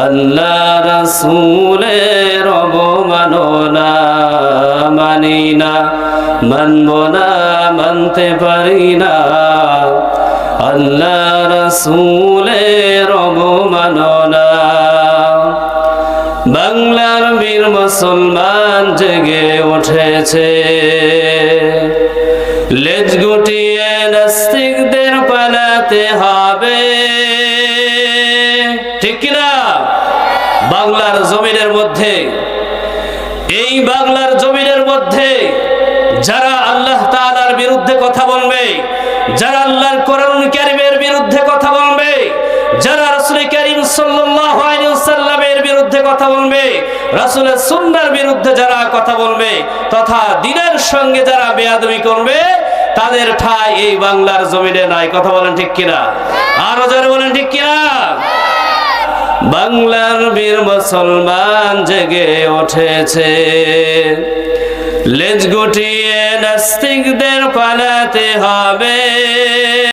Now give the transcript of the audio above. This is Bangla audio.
আল্লাহ রাসূলের অবমাননা মানি না, মানব না, মানতে পারি না। আল্লাহ রাসূলের অবমাননা। বাংলার বীর মুসলমান জেগে উঠেছে, লেজ গুটিয়ে নাস্তিকদের পালাতে হবে, ঠিক কিনা? বাংলার জমিনের মধ্যে, এই বাংলার জমিনের মধ্যে যারা আল্লাহ তাআলার বিরুদ্ধে কথা বলবে, যারা আল্লাহর কোরআন কারীমের বিরুদ্ধে কথা বলবে, যারা রাসূল কারীম সাল্লাল্লাহু আলাইহি ওয়াসাল্লামের বিরুদ্ধে কথা বলবে, রাসূলের সুন্নাহর বিরুদ্ধে যারা কথা বলবে তথা দ্বীনের সঙ্গে যারা বেয়াদবি করবে, তাদের ঠাঁই এই বাংলার জমিনে নাই। কথা বলেন ঠিক কিনা? আরো জোরে বলেন ঠিক কিনা? বাংলার বীর মুসলমান জেগে উঠেছে, লেজ গুটিয়ে নাস্তিকদের পালাতে হবে।